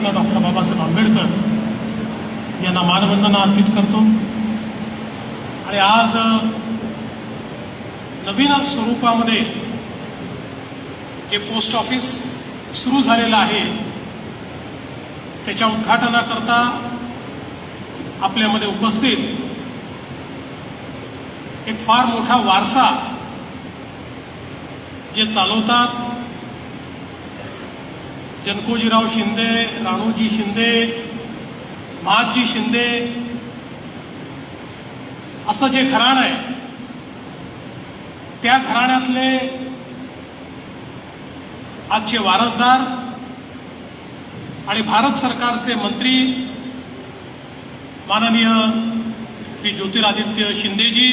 Bharat Ratna doctor Babasaheb Ambedkar यांना मानवंदना अर्पित करतो। आणि आज नवीन स्वरूपामध्ये जे पोस्ट ऑफिस सुरू झालेलं आहे त्याच्या उद्घाटनाकरता आपल्यामध्ये उपस्थित एक फार मोठा वारसा जे चालवतात जनकोजीराव शिंदे, राणूजी शिंदे, महादजी शिंदे असं जे घराणं आहे त्या घराण्यातले आजचे वारसदार आणि भारत सरकारचे मंत्री माननीय श्री ज्योतिरादित्य शिंदेजी,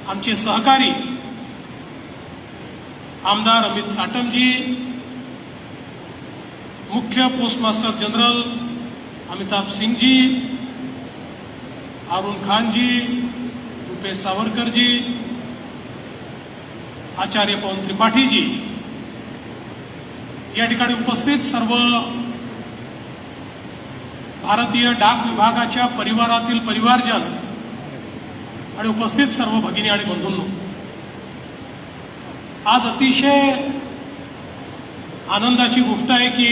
आमचे सहकारी आमदार अमित साटमजी, मुख्य पोस्टमास्टर जनरल अमिताभ सिंहजी, अरुण खानजी, रुपेश सावरकरजी, आचार्य पवन त्रिपाठीजी, या ठिकाणी उपस्थित सर्व भारतीय डाक विभागाच्या परिवारातील परिवारजन आणि उपस्थित सर्व भगिनी आणि बंधूंनो, आज अतिशय आनंदाची गोष्ट आहे की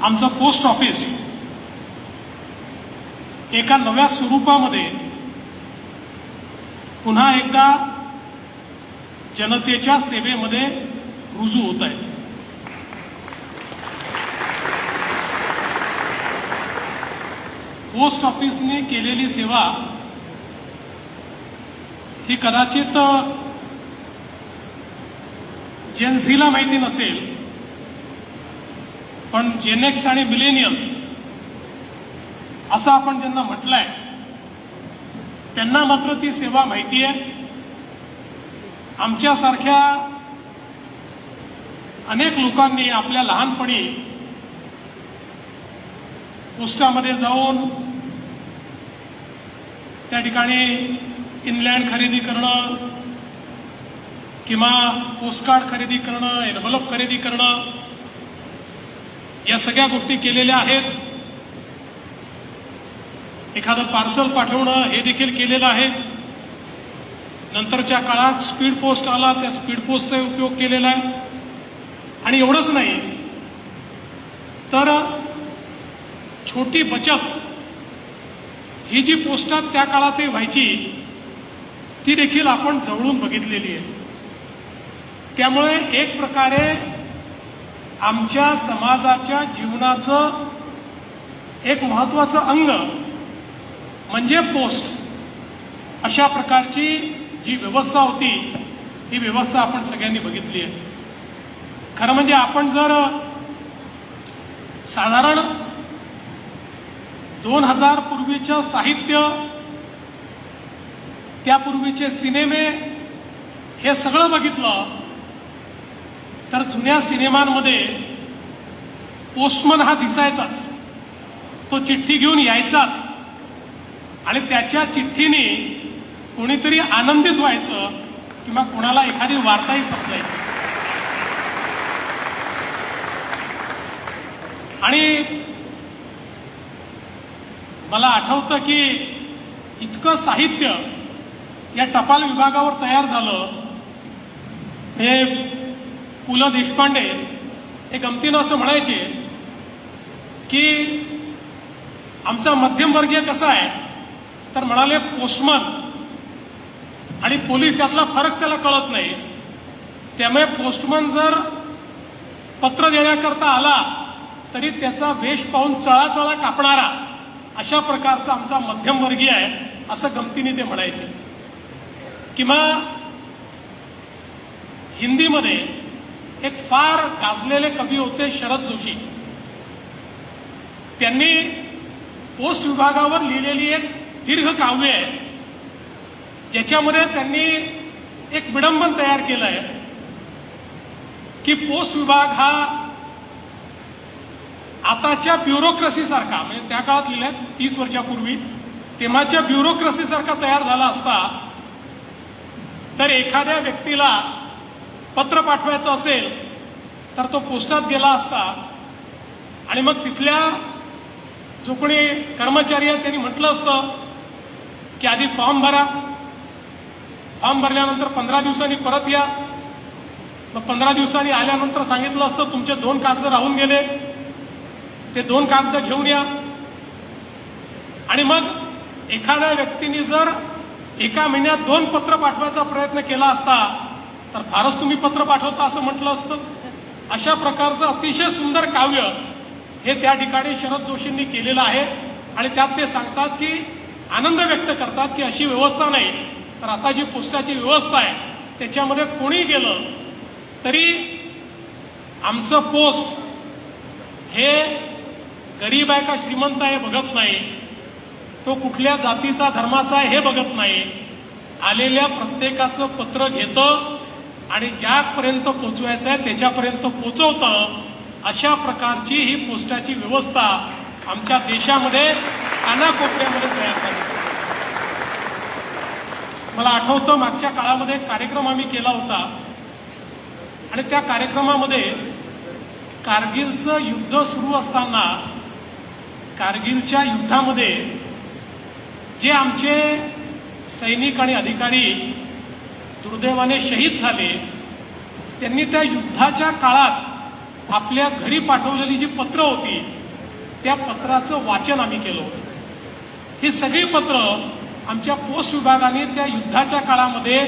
आमचं पोस्ट ऑफिस एका नव्या स्वरूपामध्ये पुन्हा एकदा जनतेच्या सेवेमध्ये रुजू होत आहे। पोस्ट ऑफिसने केलेली सेवा ही कदाचित जेनझीला माहिती नसेल, पण जेनेक्स आणि मिलेनियल्स असं आपण ज्यांना म्हटलंय त्यांना मात्र ती सेवा माहिती आहे। आमच्यासारख्या अनेक लोकांनी आपल्या लहानपणी पोस्टामध्ये जाऊन त्या ठिकाणी इनलँड खरेदी करणं किंवा पोस्टकार्ड खरेदी करणं, एनव्हलप खरेदी करणं, या सगळ्या गोष्टी केलेल्या आहेत। एखादं पार्सल पाठवणं हे देखील केलेलं आहे। नंतरच्या काळात स्पीड पोस्ट आला, त्या स्पीड पोस्टचा उपयोग केलेला आहे। आणि एवढंच नाही तर छोटी बचत ही जी पोस्टात त्या काळात व्हायची ती देखील आपण जवळून बघितलेली आहे। त्यामुळे एक प्रकारे आमच्या समाजाच्या जीवनाचं एक महत्त्वाचं अंग म्हणजे पोस्ट, अशा प्रकारची जी व्यवस्था होती ही व्यवस्था आपण सगळ्यांनी बघितली आहे। खरं म्हणजे आपण जर साधारण 2000 पूर्वीचं साहित्य, त्यापूर्वीचे सिनेमे हे सगळं बघितलं तर जुन्या सिनेमांमध्ये पोस्टमन हा दिसायचाच, तो चिठ्ठी घेऊन यायचाच आणि त्याच्या चिठ्ठीने कोणीतरी आनंदित व्हायचं किंवा कोणाला एखादी वार्ताही समजायची। आणि मला आठवतं की इतकं साहित्य या टपाल विभागावर तयार झालं। हे पु ल देशपांडे हे गमतीनं असं म्हणायचे की आमचा मध्यमवर्गीय कसा आहे, तर म्हणाले पोस्टमन आणि पोलीस यातला फरक त्याला कळत नाही, त्यामुळे पोस्टमन जर पत्र देण्याकरता आला तरी त्याचा वेश पाहून चळाचळा कापणारा अशा प्रकारचा आमचा मध्यमवर्गीय आहे, असं गमतीने ते म्हणायचे। किंवा हिंदीमध्ये एक फार गाजलेले कवी होते शरद जोशी, त्यांनी पोस्ट विभागावर लिहिलेली एक दीर्घ काव्य आहे ज्याच्यामध्ये त्यांनी एक विडंबन तयार केलं आहे की पोस्ट विभाग हा आताच्या ब्युरोक्रेसीसारखा, म्हणजे त्या काळात लिहिलंय 30 वर्षापूर्वी, तेव्हाच्या ब्युरोक्रेसीसारखा तयार झाला असता तर एखाद्या व्यक्तीला पत्र पाठवायचं असेल तर तो पोस्टात गेला असता आणि मग तिथल्या जो कोणी कर्मचारी आहे त्यांनी म्हटलं असतं की आधी फॉर्म भरा, फॉर्म भरल्यानंतर 15 दिवसांनी परत या. मग 15 दिवसांनी आल्यानंतर सांगितलं असतं तुमचे 2 कागद राहून गेले, ते 2 कागद घेऊन या. आणि मग एखाद्या व्यक्तीने जर एका महिन्यात 2 पत्र पाठवायचा प्रयत्न केला असता तर फारच तुम्ही पत्र पाठवता असं म्हटलं असतं. अशा प्रकारचं अतिशय सुंदर काव्य हे त्या ठिकाणी शरद जोशींनी केलेलं आहे. आणि त्यात ते सांगतात की आनंद व्यक्त करतात की अशी व्यवस्था नाही तर आता जी पोस्टाची व्यवस्था आहे त्याच्यामध्ये कोणी गेलं तरी आमचं पोस्ट हे गरीब आहे का श्रीमंत आहे बघत नाही, तो कुठल्या जातीचा धर्माचा आहे हे बघत नाही, आलेल्या प्रत्येकाचं पत्र घेतं आणि ज्यापर्यंत पोचवायचं आहे त्याच्यापर्यंत पोचवतं. अशा प्रकारची ही पोस्टाची व्यवस्था आमच्या देशामध्ये कानाकोपऱ्यामध्ये तयार झाली. मला आठवतं मागच्या काळामध्ये एक कार्यक्रम आम्ही केला होता आणि त्या कार्यक्रमामध्ये कारगिलचं युद्ध सुरू असताना कारगिलच्या युद्धामध्ये जे आमचे सैनिक आणि अधिकारी दुर्दैवाने शहीद झाले त्यांनी त्या युद्धाच्या काळात आपल्या घरी पाठवलेली जी पत्र होती त्या पत्राचं वाचन आम्ही केलं होतं. ही सगळी पत्र आमच्या पोस्ट विभागाने त्या युद्धाच्या काळामध्ये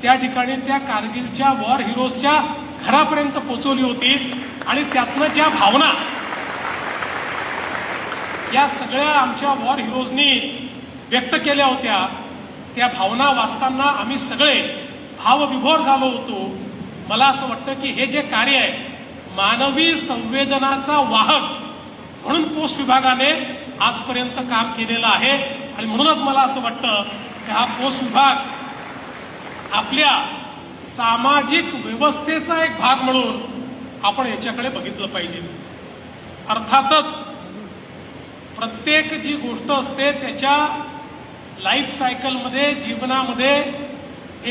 त्या ठिकाणी त्या कारगिलच्या वॉर हिरोजच्या घरापर्यंत पोहोचवली होती. आणि त्यातनं ज्या भावना या सगळ्या आमच्या वॉर हिरोजनी व्यक्त केल्या होत्या त्या भावना वाचताना आम्ही सगळे भावविभोर झालो होतो. मला असं वाटतं की हे जे कार्य आहे मानवी संवेदनाचा वाहक म्हणून पोस्ट विभागाने आजपर्यंत काम केलेलं आहे. आणि म्हणूनच मला असं वाटतं की हा पोस्ट विभाग आपल्या सामाजिक व्यवस्थेचा एक भाग म्हणून आपण याच्याकडे बघितलं पाहिजे. अर्थातच प्रत्येक जी गोष्ट असते त्याच्या लाईफ सायकलमध्ये जीवनामध्ये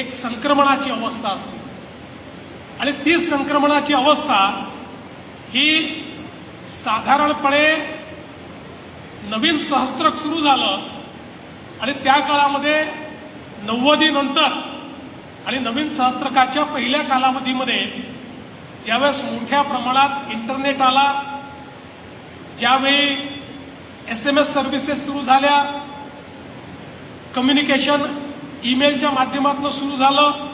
एक संक्रमणाची अवस्था असते आणि ती संक्रमणाची अवस्था ही साधारणपणे नवीन सहस्त्रक सुरू झालं आणि त्या काळामध्ये 90 नंतर आणि नवीन सहस्त्रकाच्या पहिल्या कालावधीमध्ये ज्यावेळेस मोठ्या प्रमाणात इंटरनेट आला, ज्यावेळी SMS सर्व्हिसेस सुरू झाल्या, कम्युनिकेशन ईमेलच्या माध्यमातून सुरू झालं,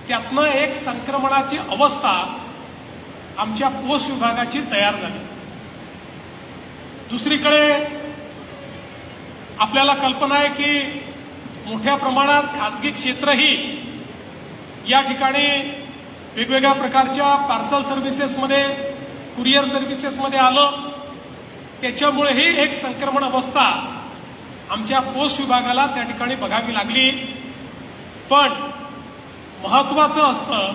त्यातनं एक संक्रमणाची अवस्था आमच्या पोस्ट विभागाची तयार झाली. दुसरीकडे आपल्याला कल्पना आहे की मोठ्या प्रमाणात खासगी क्षेत्रही या ठिकाणी वेगवेगळ्या प्रकारच्या पार्सल सर्व्हिसेसमध्ये, कुरिअर सर्व्हिसेसमध्ये आलं. त्याच्यामुळेही एक संक्रमण अवस्था आमच्या पोस्ट विभागाला त्या ठिकाणी बघावी लागली. पण महत्वाचं असतं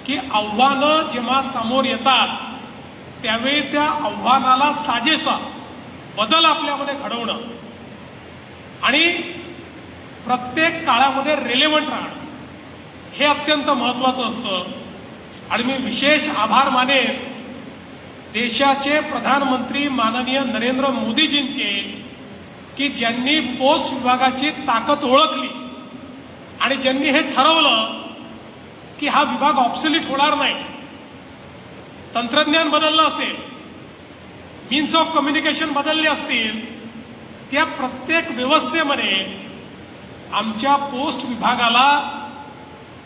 की आव्हानं जेव्हा समोर येतात त्यावेळी त्या आव्हानाला साजेसा बदल आपल्यामध्ये घडवणं आणि प्रत्येक काळामध्ये रेलेव्हंट राहणं हे अत्यंत महत्वाचं असतं. आणि मी विशेष आभार मानेन देशाचे प्रधानमंत्री माननीय नरेंद्र मोदीजींचे की ज्यांनी पोस्ट विभागाची ताकद ओळखली आणि ज्यांनी हे ठरवलं की हा विभाग ऑब्सोलीट होणार नाही. तंत्रज्ञान बदललं असेल, मीन्स ऑफ कम्युनिकेशन बदलले असतील, त्या प्रत्येक व्यवस्थेमध्ये आमच्या पोस्ट विभागाला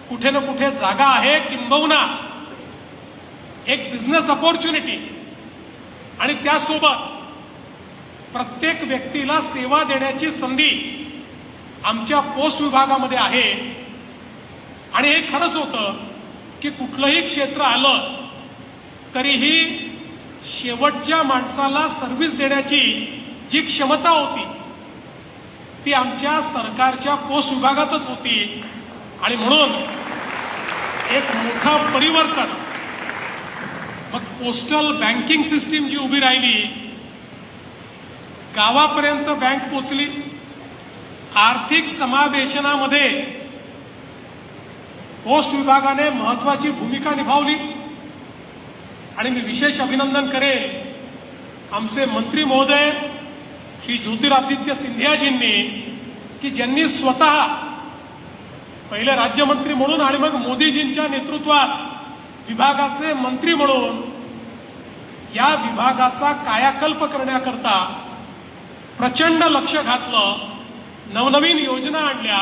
कुठे ना कुठे जागा आहे, किंबहुना एक बिझनेस अपॉर्च्युनिटी आणि त्यासोबत प्रत्येक व्यक्तीला सेवा देण्याची संधी आमच्या पोस्ट विभागामध्ये आहे. आणि हे खरंच होतं की कुठलंही क्षेत्र आलं तरीही शेवटच्या माणसाला सर्व्हिस देण्याची जी क्षमता होती ती आमच्या सरकारच्या पोस्ट विभागातच होती. आणि म्हणून एक मोठं परिवर्तन मग पोस्टल बँकिंग सिस्टीम जी उभी राहिली, गावापर्यंत बँक पोचली, आर्थिक समावेशनामध्ये पोस्ट विभागाने महत्वाची भूमिका निभावली. आणि मी विशेष अभिनंदन करेन आमचे मंत्री महोदय श्री ज्योतिरादित्य सिंधियाजींनी की ज्यांनी स्वतः पहिले राज्यमंत्री म्हणून आणि मग मोदीजींच्या नेतृत्वात विभागाचे मंत्री म्हणून या विभागाचा कायाकल्प करण्याकरता प्रचंड लक्ष घातलं, नवनवीन योजना आणल्या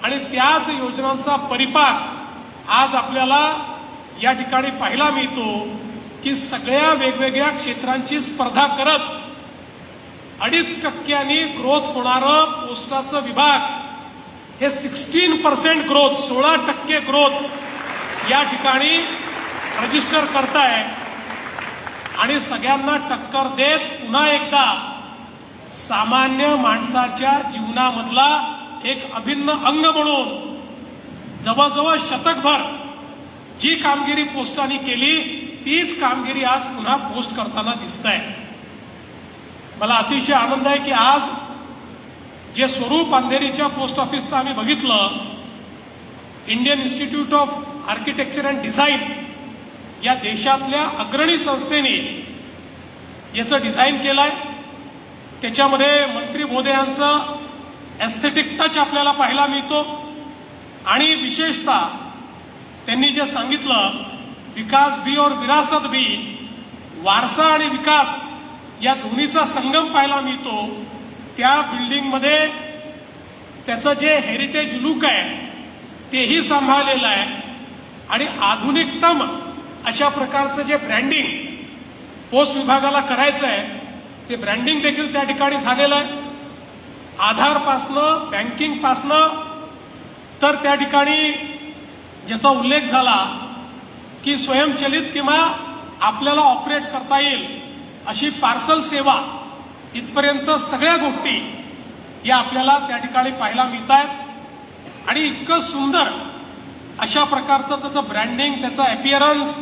आणि त्याच योजनांचा परिपाक आज आपल्याला या ठिकाणी पाहायला मिळतो की सगळ्या वेगवेगळ्या क्षेत्रांची स्पर्धा करत 2.5% ग्रोथ होणारं पोस्टाचं विभाग हे 16% ग्रोथ 16% ग्रोथ या ठिकाणी रजिस्टर करताय आणि सगळ्यांना टक्कर देत पुन्हा एकदा सामान्य माणसाच्या जीवनामधला एक अभिन्न अंग म्हणून जवळजवळ शतकभर जी कामगिरी पोस्टाने केली तीच कामगिरी आज पुन्हा पोस्ट करताना दिसतंय. मला अतिशय आनंद आहे की आज जे स्वरूप अंधेरीच्या पोस्ट ऑफिसचं आम्ही बघितलं, Indian institute of architecture and design या देशातल्या अग्रणी संस्थेने याचं डिझाईन केलंय. त्याच्यामध्ये मंत्री महोदयांचं एस्थेटिक टच आपल्याला पाहायला मिळतो आणि विशेषतः त्यांनी जे सांगितलं विकास भी और विरासत भी, वारसा आणि विकास या दोन्हीचा संगम पाहायला मिळतो. त्या बिल्डिंगमध्ये त्याचं जे हेरिटेज लुक आहे तेही सांभाळलेलं आहे आणि आधुनिकतम अशा प्रकारचं जे ब्रँडिंग पोस्ट विभागाला करायचं आहे ते ब्रँडिंग देखील त्या ठिकाणी झालेलं आहे. आधारपासनं बँकिंगपासनं तर त्या ठिकाणी ज्याचा उल्लेख झाला की स्वयंचलित किंवा आपल्याला ऑपरेट करता येईल अशी पार्सल सेवा इथपर्यंत सगळ्या गोष्टी या आपल्याला त्या ठिकाणी पाहायला मिळत आहेत आणि इतकं सुंदर अशा प्रकारचं त्याचं ब्रँडिंग त्याचा अपिअरन्स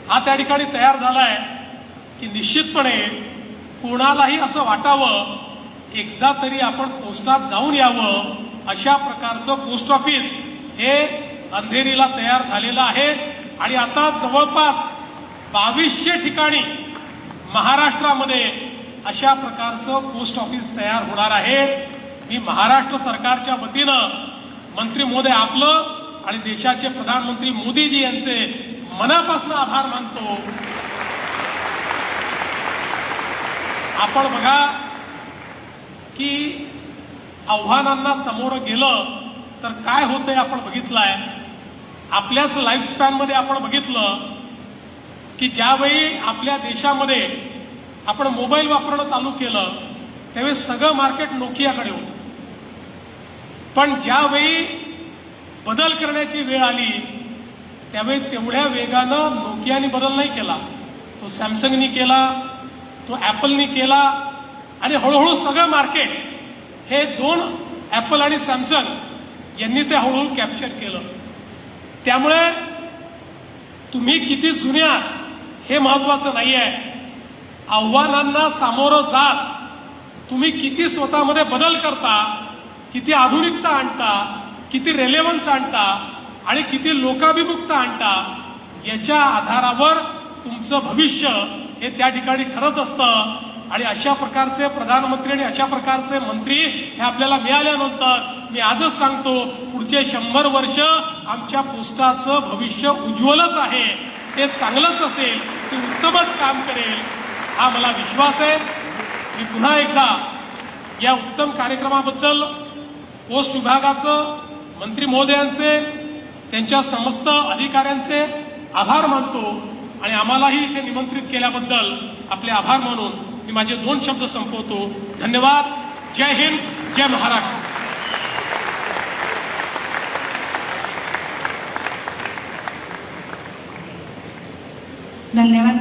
हा त्या ठिकाणी तयार झालाय की निश्चितपणे कोणालाही असं वाटावं एकदा तरी आपण पोस्टात जाऊन यावं अशा प्रकारचं पोस्ट ऑफिस हे अंधेरीला तयार झालेलं आहे. आणि आता जवळपास 2200 ठिकाणी महाराष्ट्रामध्ये अशा प्रकारचं पोस्ट ऑफिस तयार होणार आहे. मी महाराष्ट्र सरकारच्या वतीनं मंत्री महोदय आपलं आणि देशाचे प्रधानमंत्री मोदीजी यांचे मनापासून आभार मानतो. आपण बघा की आव्हानांना समोर गेलं तर काय होतंय आपण बघितलंय. आपल्याच लाईफस्पॅनमध्ये आपण बघितलं की ज्यावेळी आपल्या देशामध्ये आपण मोबाईल वापरणं चालू केलं त्यावेळी सगळं मार्केट नोकियाकडे होतं. पण ज्यावेळी बदल करण्याची वेळ आली त्यावेळी तेवढ्या वेगानं नोकियाने बदल नाही केला, तो सॅमसंगनी केला, तो ॲपलनी केला आणि हळूहळू सगळं मार्केट हे दोन ॲपल आणि सॅमसंग यांनी ते हळूहळू कॅप्चर केलं. त्यामुळे तुम्ही किती जुने आहात हे महत्वाचं नाही आहे, आव्हानांना सामोरं जात तुम्ही किती स्वतःमध्ये बदल करता, किती आधुनिकता आणता, किती रेलेव्हन्स आणता आणि किती लोकाभिमुखता आणता याच्या आधारावर तुमचं भविष्य हे त्या ठिकाणी ठरत असतं. आणि अशा प्रकारचे प्रधानमंत्री आणि अशा प्रकारचे मंत्री हे आपल्याला मिळाल्यानंतर मी आजच सांगतो पुढचे 100 वर्ष आमच्या पोस्टाचं भविष्य उज्ज्वलच आहे, ते चांगलंच असेल, ते उत्तमच काम करेल हा मला विश्वास आहे. मी पुन्हा एकदा या उत्तम कार्यक्रमाबद्दल पोस्ट विभागाचं, मंत्री महोदयांचे, त्यांच्या समस्त अधिकाऱ्यांचे आभार मानतो आणि आम्हालाही इथे निमंत्रित केल्याबद्दल आपले आभार मानून मी माझे 2 शब्द संपवतो. धन्यवाद. जय हिंद, जय महाराष्ट्र. धन्यवाद.